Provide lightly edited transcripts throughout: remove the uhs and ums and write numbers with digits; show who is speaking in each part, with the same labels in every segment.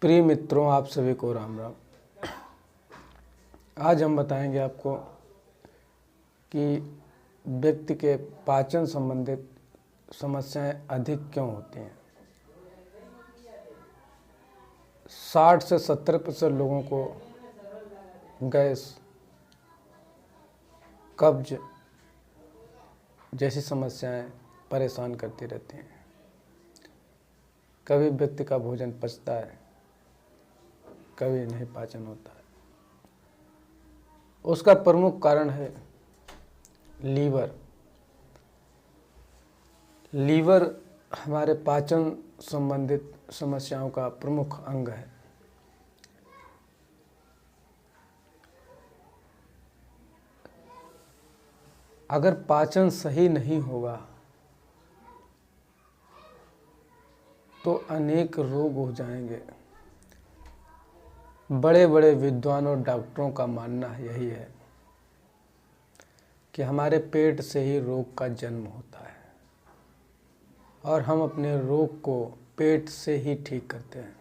Speaker 1: प्रिय मित्रों, आप सभी को राम राम। आज हम बताएंगे आपको कि व्यक्ति के पाचन संबंधित समस्याएं अधिक क्यों होती हैं। 60 से 70% लोगों को गैस, कब्ज जैसी समस्याएं परेशान करती रहती हैं। कभी व्यक्ति का भोजन पचता है, कभी नहीं पाचन होता है। उसका प्रमुख कारण है लीवर। लीवर हमारे पाचन संबंधित समस्याओं का प्रमुख अंग है। अगर पाचन सही नहीं होगा तो अनेक रोग हो जाएंगे। बड़े बड़े विद्वानों और डॉक्टरों का मानना यही है कि हमारे पेट से ही रोग का जन्म होता है और हम अपने रोग को पेट से ही ठीक करते हैं।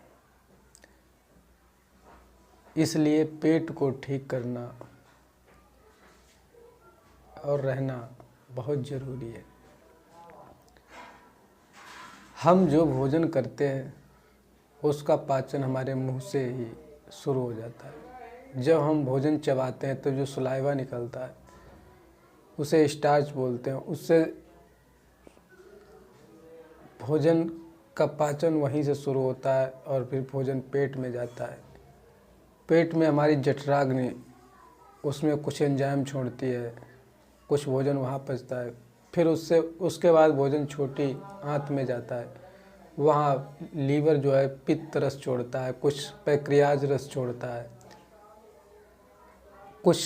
Speaker 1: इसलिए पेट को ठीक करना और रहना बहुत ज़रूरी है। हम जो भोजन करते हैं उसका पाचन हमारे मुंह से ही शुरू हो जाता है। जब हम भोजन चबाते हैं तो जो सलाइवा निकलता है उसे स्टार्च बोलते हैं। उससे भोजन का पाचन वहीं से शुरू होता है और फिर भोजन पेट में जाता है। पेट में हमारी जठराग्नि, उसमें कुछ एंजाइम छोड़ती है, कुछ भोजन वहाँ पचता है। फिर उसके बाद भोजन छोटी आंत में जाता है। वहाँ लीवर जो है पित्त रस छोड़ता है, कुछ पैक्रियाज रस छोड़ता है, कुछ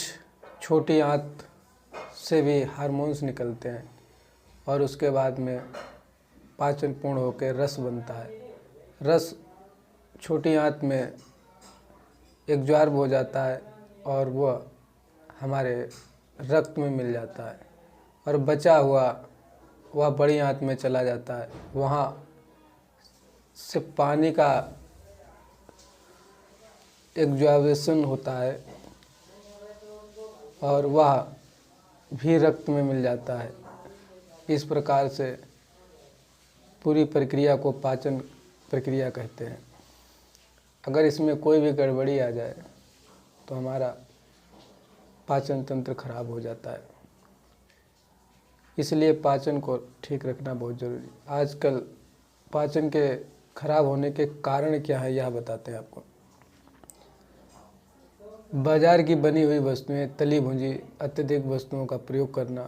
Speaker 1: छोटी आंत से भी हार्मोन्स निकलते हैं और उसके बाद में पाचन पूर्ण होकर रस बनता है। रस छोटी आंत में एक ज्वार हो जाता है और वह हमारे रक्त में मिल जाता है और बचा हुआ वह बड़ी आंत में चला जाता है। वहाँ से पानी का एग्जॉर्प्शन होता है और वह भी रक्त में मिल जाता है। इस प्रकार से पूरी प्रक्रिया को पाचन प्रक्रिया कहते हैं। अगर इसमें कोई भी गड़बड़ी आ जाए तो हमारा पाचन तंत्र खराब हो जाता है। इसलिए पाचन को ठीक रखना बहुत ज़रूरी है। आजकल पाचन के खराब होने के कारण क्या है यह बताते हैं आपको। बाजार की बनी हुई वस्तुएं, तली भुनी अत्यधिक वस्तुओं का प्रयोग करना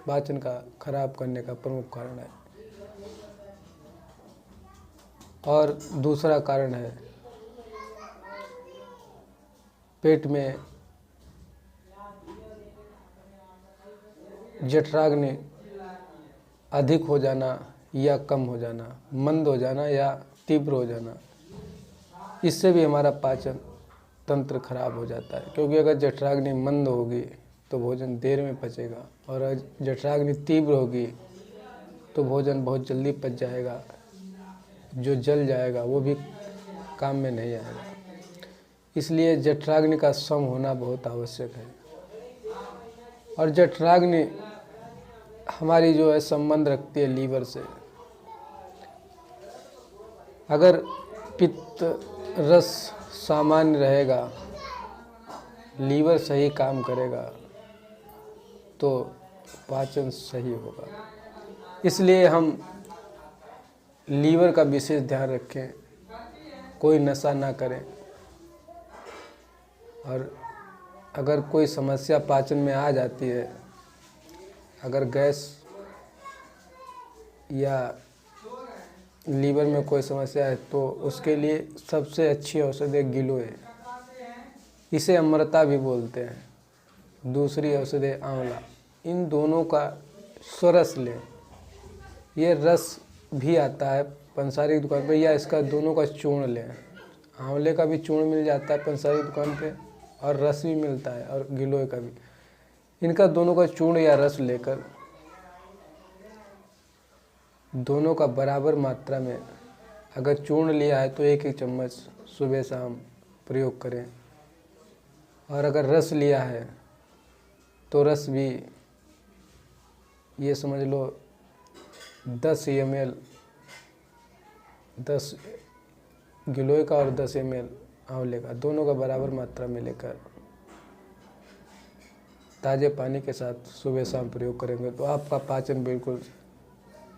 Speaker 1: पाचन का खराब करने का प्रमुख कारण है। और दूसरा कारण है पेट में जठराग्नि अधिक हो जाना या कम हो जाना, मंद हो जाना या तीव्र हो जाना। इससे भी हमारा पाचन तंत्र खराब हो जाता है, क्योंकि अगर जठराग्नि मंद होगी तो भोजन देर में पचेगा और अगर जठराग्नि तीव्र होगी तो भोजन बहुत जल्दी पच जाएगा। जो जल जाएगा वो भी काम में नहीं आएगा। इसलिए जठराग्नि का सम होना बहुत आवश्यक है। और जठराग्नि हमारी जो है संबंध रखती है लीवर से। अगर पित्त रस सामान्य रहेगा, लीवर सही काम करेगा तो पाचन सही होगा। इसलिए हम लीवर का विशेष ध्यान रखें, कोई नशा ना करें। और अगर कोई समस्या पाचन में आ जाती है, अगर गैस या लीवर में कोई समस्या है तो उसके लिए सबसे अच्छी औषधि गिलोय है। इसे अमृता भी बोलते हैं। दूसरी औषधि आंवला। इन दोनों का स्वरस लें। ये रस भी आता है पंसारी की दुकान पे, या इसका दोनों का चूर्ण लें। आंवले का भी चूर्ण मिल जाता है पंसारी की दुकान पे और रस भी मिलता है, और गिलोय का भी। इनका दोनों का चूर्ण या रस लेकर दोनों का बराबर मात्रा में अगर चूर्ण लिया है तो 1-1 चम्मच सुबह शाम प्रयोग करें। और अगर रस लिया है तो रस भी ये समझ लो 10 ml, 10 गिलोय का और 10 ml आंवले का, दोनों का बराबर मात्रा में लेकर ताज़े पानी के साथ सुबह शाम प्रयोग करेंगे तो आपका पाचन बिल्कुल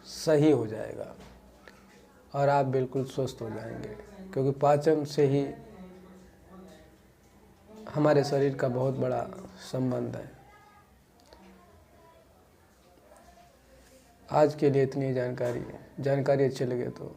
Speaker 1: सही हो जाएगा और आप बिल्कुल स्वस्थ हो जाएंगे, क्योंकि पाचन से ही हमारे शरीर का बहुत बड़ा संबंध है। आज के लिए इतनी जानकारी अच्छी लगे तो